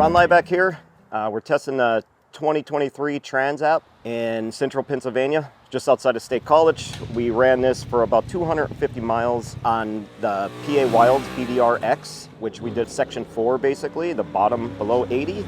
Ron Liebeck here. We're testing the 2023 Transalp in central Pennsylvania, just outside of State College. We ran this for about 250 miles on the PA Wilds BDR-X, which we did section 4 basically, the bottom below 80.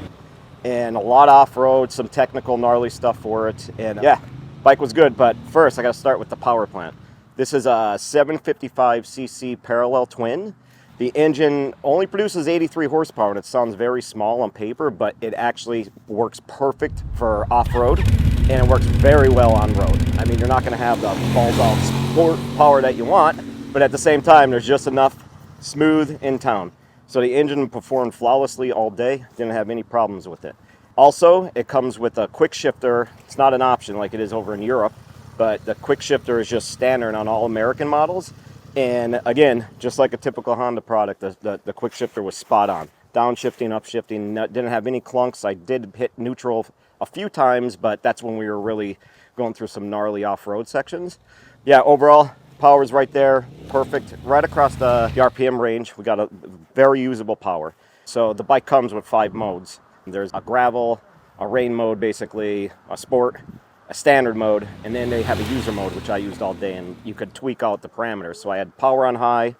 And a lot of off-road, some technical gnarly stuff for it. And yeah, bike was good, but first I gotta start with the power plant. This is a 755cc parallel twin. The engine only produces 83 horsepower, and it sounds very small on paper, but it actually works perfect for off-road, and it works very well on road. I mean, you're not gonna have the balls-out sport power that you want, but at the same time, there's just enough smooth in town. So the engine performed flawlessly all day, didn't have any problems with it. Also, it comes with a quick shifter. It's not an option like it is over in Europe, but the quick shifter is just standard on all American models. And again, just like a typical Honda product, the quick shifter was spot on. Downshifting, upshifting, didn't have any clunks. I did hit neutral a few times, but that's when we were really going through some gnarly off-road sections. Yeah, overall, power's right there, perfect. Right across the RPM range, we got a very usable power. So the bike comes with 5 modes. There's a gravel, a rain mode basically, a sport, a standard mode, and then they have a user mode, which I used all day, and you could tweak out the parameters. So I had power on high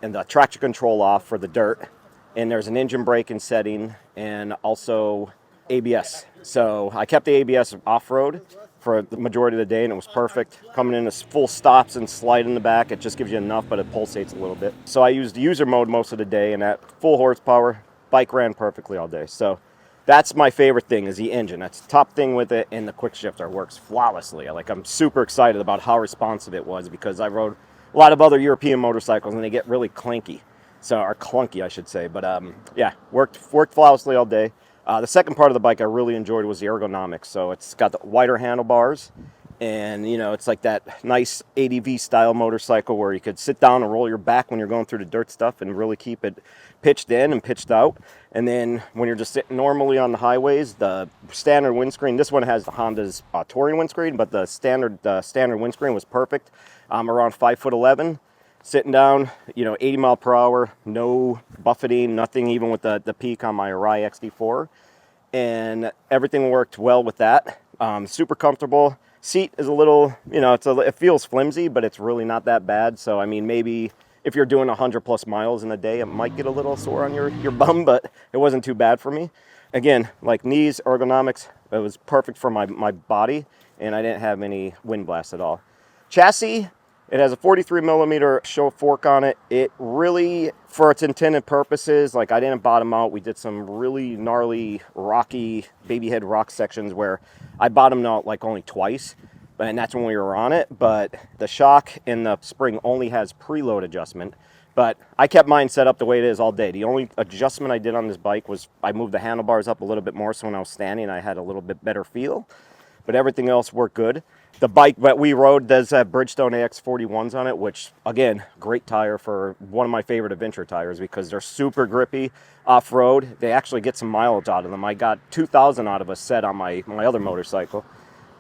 and the traction control off for the dirt, and there's an engine braking setting and also ABS. So I kept the ABS off-road for the majority of the day, and it was perfect. Coming in as full stops and slide in the back, it just gives you enough, but it pulsates a little bit. So I used user mode most of the day, and at full horsepower, bike ran perfectly all day. So that's my favorite thing, is the engine. That's the top thing with it, and the quick shifter works flawlessly. I'm super excited about how responsive it was, because I rode a lot of other European motorcycles and they get really clanky. Or clunky, I should say. But yeah, worked flawlessly all day. The second part of the bike I really enjoyed was the ergonomics. So it's got the wider handlebars, and you know, it's like that nice ADV style motorcycle where you could sit down and roll your back when you're going through the dirt stuff and really keep it pitched in and pitched out. And then when you're just sitting normally on the highways, the standard windscreen, this one has the Honda's touring windscreen, but the standard windscreen was perfect. Around 5'11", sitting down, you know, 80 mile per hour, no buffeting, nothing, even with the peak on my Arai XD4. And everything worked well with that. Super comfortable. Seat is a little, you know, it feels flimsy, but it's really not that bad. So I mean, maybe if you're doing 100+ miles in a day, it might get a little sore on your bum, but it wasn't too bad for me. Again, like knees, ergonomics, it was perfect for my body, and I didn't have any wind blast at all. Chassis, it has a 43 millimeter show fork on it. It really, for its intended purposes, like I didn't bottom out. We did some really gnarly, rocky, baby head rock sections where I bottomed out like only twice, and that's when we were on it. But the shock in the spring only has preload adjustment. But I kept mine set up the way it is all day. The only adjustment I did on this bike was I moved the handlebars up a little bit more, so when I was standing, I had a little bit better feel. But everything else worked good. The bike that we rode does have Bridgestone AX41s on it, which, again, great tire for one of my favorite adventure tires because they're super grippy off-road. They actually get some mileage out of them. I got 2,000 out of a set on my other motorcycle.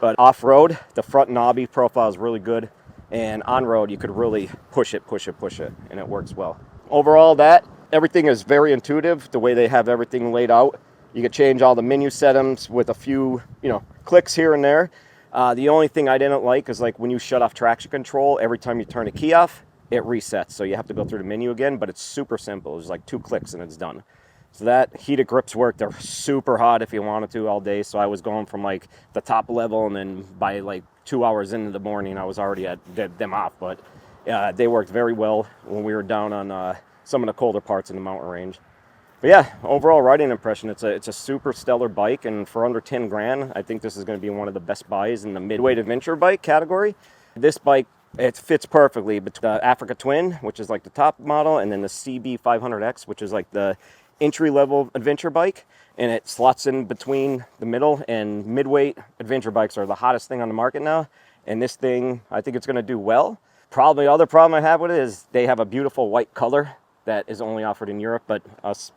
But off-road, the front knobby profile is really good. And on-road, you could really push it, and it works well. Overall, everything is very intuitive, the way they have everything laid out. You could change all the menu settings with a few, you know, clicks here and there. The only thing I didn't like is like when you shut off traction control, every time you turn a key off, it resets. So you have to go through the menu again, but it's super simple. It's like 2 clicks and it's done. So that heated grips work. They're super hot if you wanted to all day. So I was going from like the top level, and then by like 2 hours into the morning, I was already at them off. But they worked very well when we were down on some of the colder parts in the mountain range. But yeah, overall riding impression, it's a super stellar bike, and for under 10 grand, I think this is going to be one of the best buys in the midweight adventure bike category. This bike, it fits perfectly between the Africa Twin, which is like the top model, and then the CB500X, which is like the entry-level adventure bike, and it slots in between the middle, and midweight adventure bikes are the hottest thing on the market now, and this thing, I think it's going to do well. Probably the other problem I have with it is they have a beautiful white color that is only offered in Europe, but us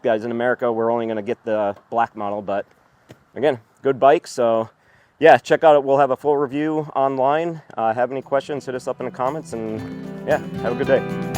guys in America, we're only going to get the black model. But again, good bike. So yeah, check out it. We'll have a full review online. Have any questions, hit us up in the comments, and yeah, have a good day.